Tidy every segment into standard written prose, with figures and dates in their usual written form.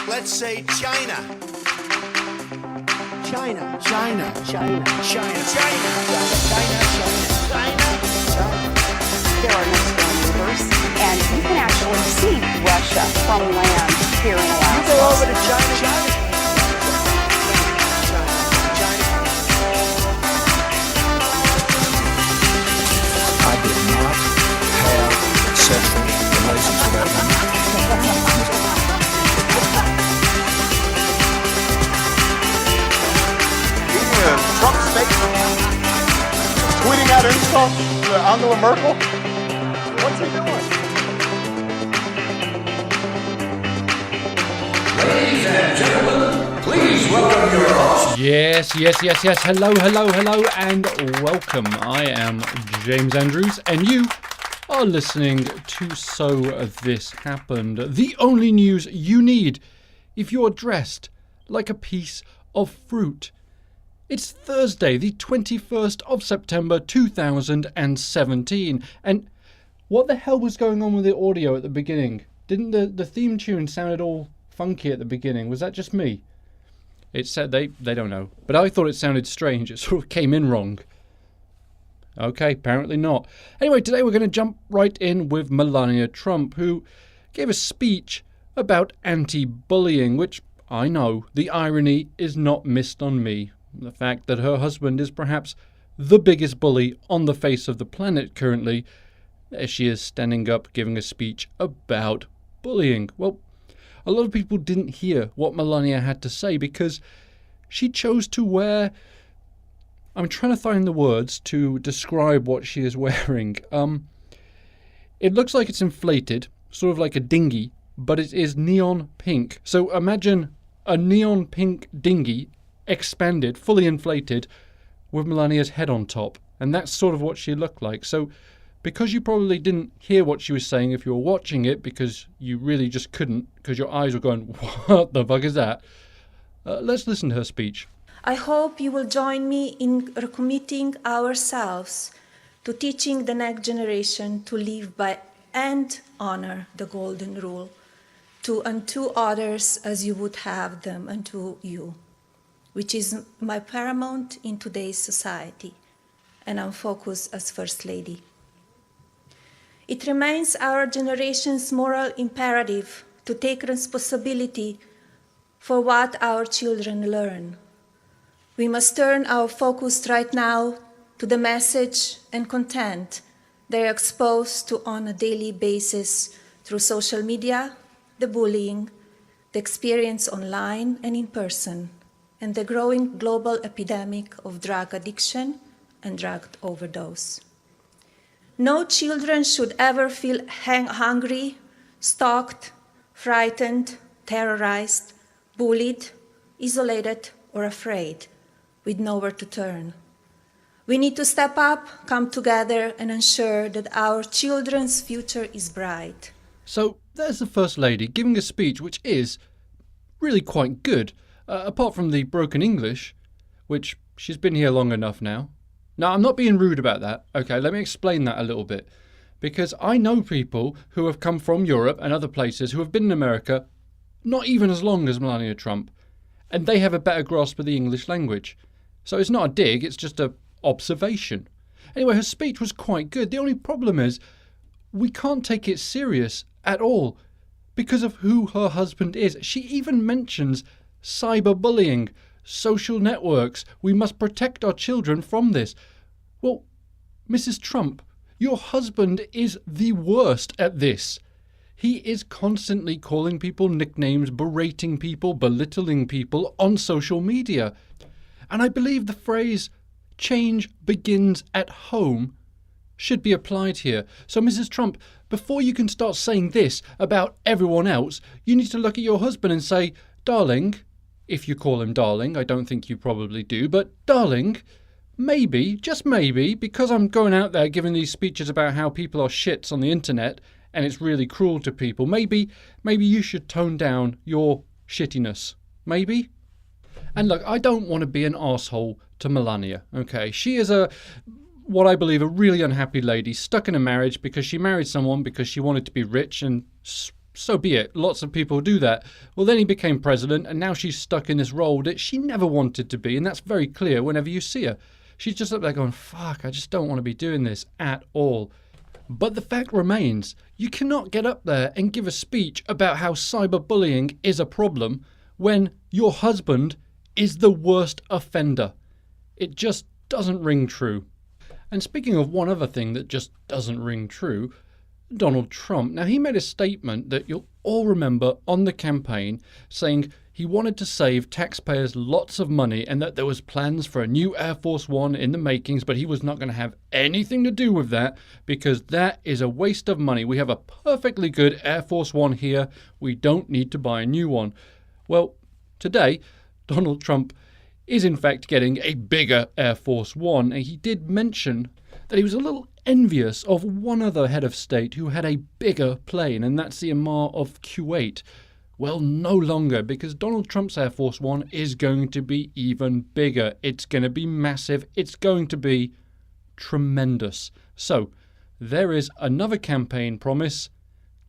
Let's say China. China. China. China. China. China. China. China. There are no strong neighbors, and you can actually see Russia from land here in Alaska. You go over to China. China. I did not have sexual relations with that woman. Trump statement, tweeting out insults to Angela Merkel. What's he doing? Ladies and gentlemen, please welcome your host. Yes. Hello, and welcome. I am James Andrews, and you are listening to So This Happened, the only news you need if you're dressed like a piece of fruit. It's Thursday, the 21st of September 2017, and what the hell was going on with the audio at the beginning? Didn't the theme tune sounded all funky at the beginning? Was that just me? It said they don't know, but I thought it sounded strange. It sort of came in wrong. Okay, apparently not. Anyway, today we're going to jump right in with Melania Trump, who gave a speech about anti-bullying, which I know the irony is not missed on me. The fact that her husband is perhaps the biggest bully on the face of the planet currently, there she is standing up giving a speech about bullying. Well, a lot of people didn't hear what Melania had to say because she chose to wear... I'm trying to find the words to describe what she is wearing. It looks like it's inflated, sort of like a dinghy, but it is neon pink. So imagine a neon pink dinghy expanded, fully inflated, with Melania's head on top. And that's sort of what she looked like. So because you probably didn't hear what she was saying if you were watching it, because you really just couldn't, because your eyes were going, what the fuck is that? Let's listen to her speech. I hope you will join me in recommitting ourselves to teaching the next generation to live by and honor the golden rule, to unto others as you would have them unto you, which is my paramount in today's society, and I'm focused as First Lady. It remains our generation's moral imperative to take responsibility for what our children learn. We must turn our focus right now to the message and content they are exposed to on a daily basis through social media, the bullying, the experience online and in person, and the growing global epidemic of drug addiction and drug overdose. No children should ever feel hungry, stalked, frightened, terrorized, bullied, isolated, or afraid, with nowhere to turn. We need to step up, come together, and ensure that our children's future is bright. So there's the First Lady giving a speech which is really quite good, apart from the broken English, which she's been here long enough now. Now, I'm not being rude about that. Okay, let me explain that a little bit. Because I know people who have come from Europe and other places who have been in America not even as long as Melania Trump, and they have a better grasp of the English language. So it's not a dig, it's just a observation. Anyway, her speech was quite good. The only problem is we can't take it serious at all because of who her husband is. She even mentions cyberbullying, social networks. We must protect our children from this. Well, Mrs. Trump, your husband is the worst at this. He is constantly calling people nicknames, berating people, belittling people on social media. And I believe the phrase, change begins at home, should be applied here. So, Mrs. Trump, before you can start saying this about everyone else, you need to look at your husband and say, darling, if you call him darling, I don't think you probably do, but darling, maybe, just maybe, because I'm going out there giving these speeches about how people are shits on the internet and it's really cruel to people, maybe you should tone down your shittiness. Maybe? And look, I don't want to be an arsehole to Melania, okay? She is what I believe a really unhappy lady, stuck in a marriage because she married someone because she wanted to be rich and so be it. Lots of people do that. Well, then he became president, and now she's stuck in this role that she never wanted to be, and that's very clear whenever you see her. She's just up there going, fuck, I just don't want to be doing this at all. But the fact remains, you cannot get up there and give a speech about how cyberbullying is a problem when your husband is the worst offender. It just doesn't ring true. And speaking of one other thing that just doesn't ring true, Donald Trump. Now, he made a statement that you'll all remember on the campaign saying he wanted to save taxpayers lots of money and that there was plans for a new Air Force One in the makings, but he was not going to have anything to do with that because that is a waste of money. We have a perfectly good Air Force One here. We don't need to buy a new one. Well, today, Donald Trump is in fact getting a bigger Air Force One, and he did mention that he was a little envious of one other head of state who had a bigger plane, and that's the Emir of Kuwait. Well, no longer, because Donald Trump's Air Force One is going to be even bigger. It's going to be massive. It's going to be tremendous. So, there is another campaign promise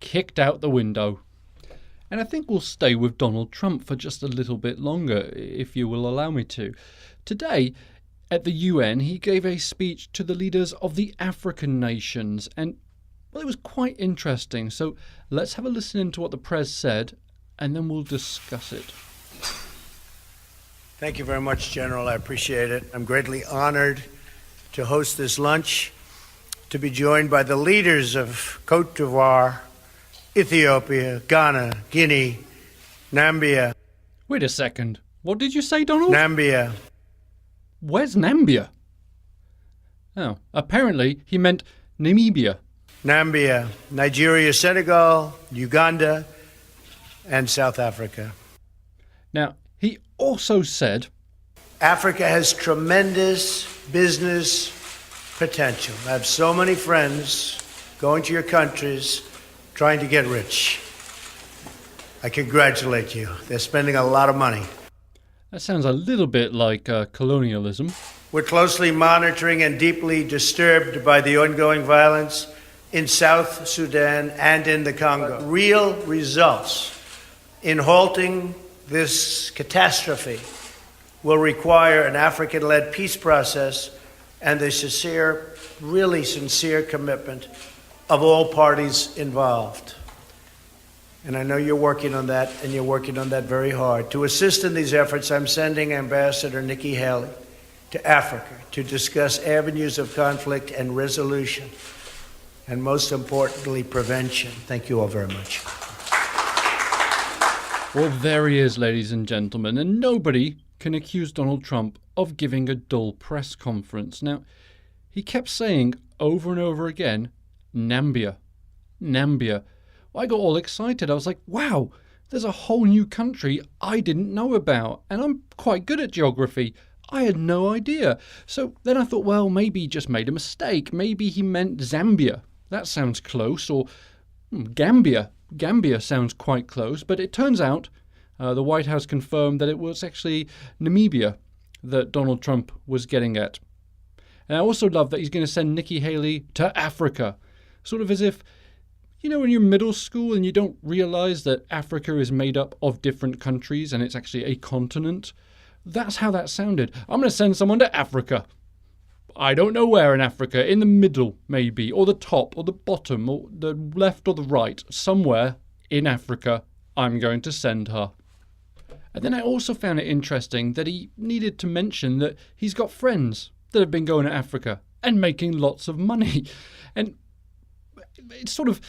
kicked out the window. And I think we'll stay with Donald Trump for just a little bit longer, if you will allow me to. Today, at the UN, he gave a speech to the leaders of the African nations, and well, it was quite interesting. So let's have a listen into what the Prez said, and then we'll discuss it. Thank you very much, General. I appreciate it. I'm greatly honored to host this lunch, to be joined by the leaders of Côte d'Ivoire, Ethiopia, Ghana, Guinea, Nambia. Wait a second. What did you say, Donald? Nambia. Where's Nambia? Oh, apparently he meant Namibia. Nambia, Nigeria, Senegal, Uganda, and South Africa. Now, he also said, Africa has tremendous business potential. I have so many friends going to your countries trying to get rich. I congratulate you. They're spending a lot of money. that sounds a little bit like colonialism. We're closely monitoring and deeply disturbed by the ongoing violence in South Sudan and in the Congo. Real results in halting this catastrophe will require an African-led peace process and the really sincere commitment of all parties involved. And I know you're working on that, and you're working on that very hard. To assist in these efforts, I'm sending Ambassador Nikki Haley to Africa to discuss avenues of conflict and resolution, and most importantly, prevention. Thank you all very much. Well, there he is, ladies and gentlemen, and nobody can accuse Donald Trump of giving a dull press conference. Now, he kept saying over and over again, Nambia, Nambia. I got all excited. I was like, wow, there's a whole new country I didn't know about, and I'm quite good at geography. I had no idea. So then I thought, well, maybe he just made a mistake. Maybe he meant Zambia. That sounds close. Or Gambia. Gambia sounds quite close. But it turns out the White House confirmed that it was actually Namibia that Donald Trump was getting at. And I also love that he's going to send Nikki Haley to Africa. Sort of as if, you know, when you're in middle school and you don't realize that Africa is made up of different countries and it's actually a continent. That's how that sounded. I'm going to send someone to Africa. I don't know where in Africa. In the middle, maybe. Or the top, or the bottom, or the left, or the right. Somewhere in Africa, I'm going to send her. And then I also found it interesting that he needed to mention that he's got friends that have been going to Africa and making lots of money. And it's sort of,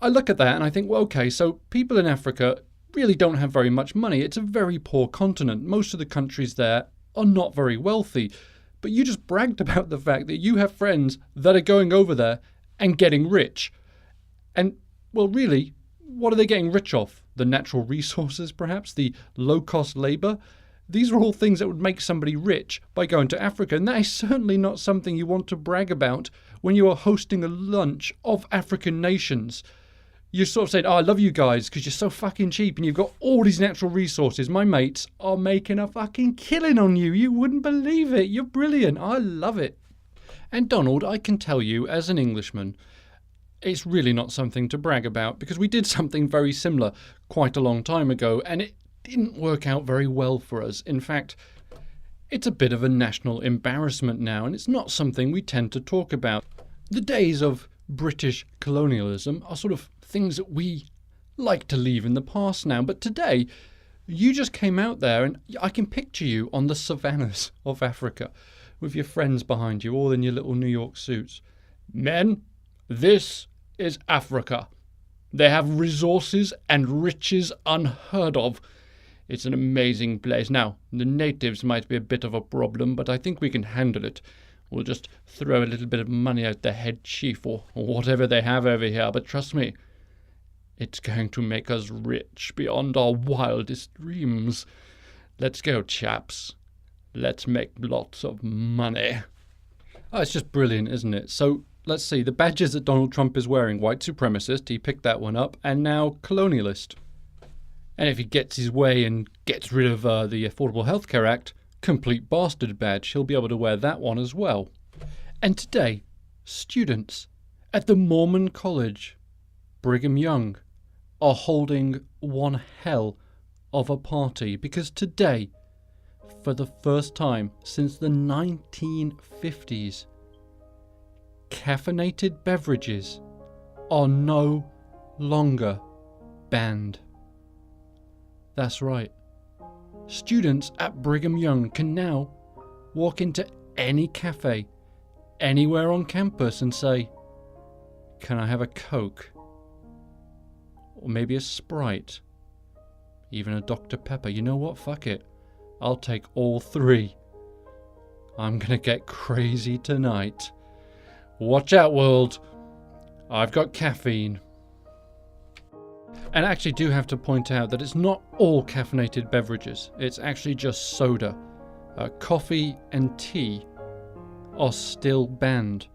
I look at that and I think, well, okay, so people in Africa really don't have very much money. It's a very poor continent. Most of the countries there are not very wealthy. But you just bragged about the fact that you have friends that are going over there and getting rich. And, well, really, what are they getting rich off? The natural resources, perhaps? The low-cost labour? These are all things that would make somebody rich by going to Africa. And that is certainly not something you want to brag about when you are hosting a lunch of African nations. You sort of said, I love you guys because you're so fucking cheap and you've got all these natural resources. My mates are making a fucking killing on you. You wouldn't believe it. You're brilliant. I love it. And Donald, I can tell you as an Englishman, it's really not something to brag about, because we did something very similar quite a long time ago, and it didn't work out very well for us. In fact, it's a bit of a national embarrassment now, and it's not something we tend to talk about. The days of British colonialism are sort of things that we like to leave in the past now, but today you just came out there, and I can picture you on the savannas of Africa with your friends behind you, all in your little New York suits. Men, this is Africa. They have resources and riches unheard of. It's an amazing place. Now, the natives might be a bit of a problem, but I think we can handle it. We'll just throw a little bit of money at the head chief or whatever they have over here, but trust me, it's going to make us rich beyond our wildest dreams. Let's go, chaps. Let's make lots of money. Oh, it's just brilliant, isn't it? So, let's see. The badges that Donald Trump is wearing: white supremacist, he picked that one up, and now colonialist. And if he gets his way and gets rid of the Affordable Health Care Act, complete bastard badge, he'll be able to wear that one as well. And today, students at the Mormon College, Brigham Young, are holding one hell of a party, because today, for the first time since the 1950s, caffeinated beverages are no longer banned. That's right. Students at Brigham Young can now walk into any cafe anywhere on campus and say, "Can I have a Coke? Or maybe a Sprite? Even a Dr. Pepper. You know what? Fuck it. I'll take all three. I'm gonna get crazy tonight. Watch out, world. I've got caffeine." And I actually do have to point out that it's not all caffeinated beverages. It's actually just soda. Coffee and tea are still banned.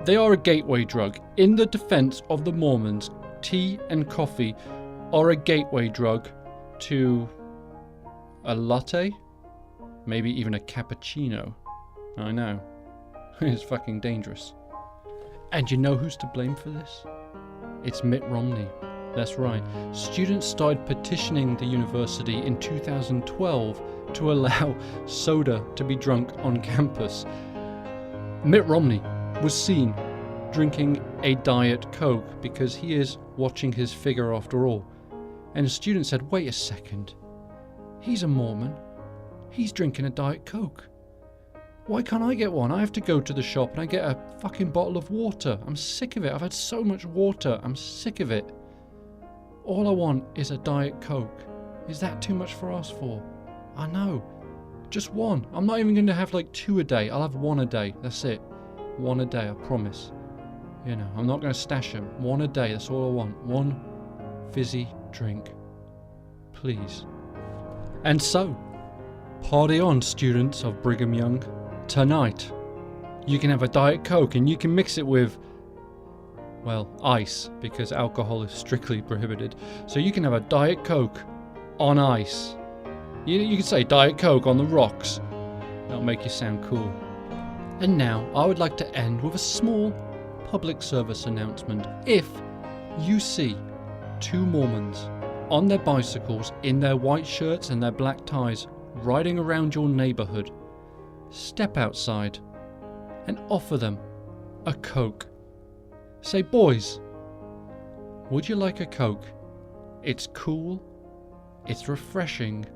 They are a gateway drug. In the defense of the Mormons, tea and coffee are a gateway drug to a latte, maybe even a cappuccino. I know. It's fucking dangerous. And you know who's to blame for this? It's Mitt Romney. That's right. Students started petitioning the university in 2012 to allow soda to be drunk on campus. Mitt Romney was seen drinking a Diet Coke because he is watching his figure after all. And the student said, "Wait a second. He's a Mormon. He's drinking a Diet Coke. Why can't I get one? I have to go to the shop and I get a fucking bottle of water. I'm sick of it. I've had so much water. I'm sick of it. All I want is a Diet Coke. Is that too much for us for? I know. Just one. I'm not even going to have like 2 a day. I'll have 1 a day. That's it. 1 a day, I promise. You know, I'm not going to stash them. 1 a day. That's all I want. 1 fizzy drink. Please." And so, party on, students of Brigham Young. Tonight, you can have a Diet Coke and you can mix it with, well, ice, because alcohol is strictly prohibited. So you can have a Diet Coke on ice. You can say Diet Coke on the rocks. That'll make you sound cool. And now, I would like to end with a small public service announcement. If you see 2 Mormons on their bicycles in their white shirts and their black ties riding around your neighborhood, step outside and offer them a Coke. Say, "Boys, would you like a Coke? It's cool, it's refreshing,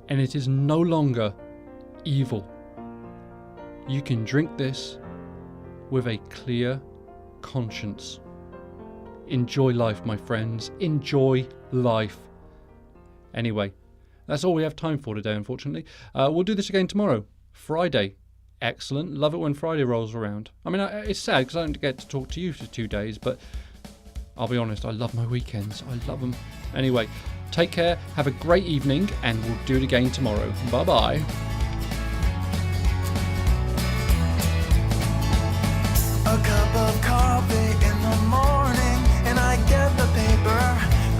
and it is no longer evil. You can drink this with a clear conscience." Enjoy life, my friends. Enjoy life. Anyway, that's all we have time for today, unfortunately. We'll do this again tomorrow, Friday. Excellent. Love it when Friday rolls around. I mean, it's sad because I don't get to talk to you for 2 days, but I'll be honest, I love my weekends. I love them. Anyway, take care, have a great evening, and we'll do it again tomorrow. Bye-bye. A cup of coffee in the morning, and I get the paper.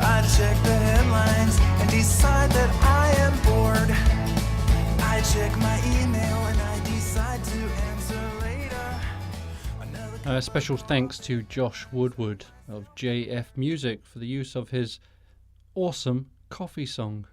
I check the headlines and decide that I am bored. I check my email and I decide to answer later. Another Special thanks to Josh Woodward of JF Music for the use of his awesome coffee song.